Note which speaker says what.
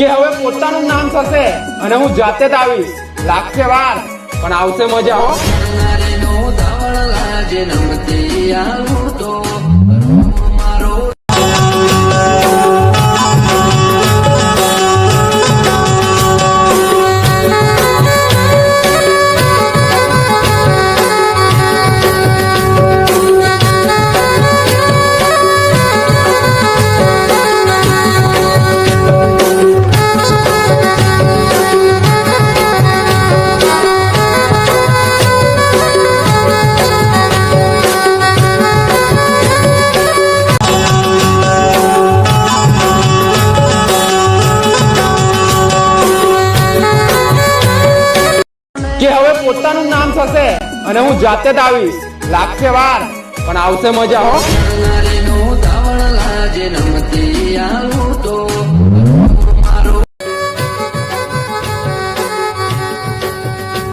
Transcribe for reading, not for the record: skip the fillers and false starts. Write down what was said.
Speaker 1: કે હવે પોતાનું નામ થશે અને હું જાતે જ આવીશ. લાગશે વાર પણ આવશે મજા હો. કે હવે પોતાનું નામ થશે અને હું જાતે જ આવીશ. લાગશે વાર પણ આવશે મજા હો.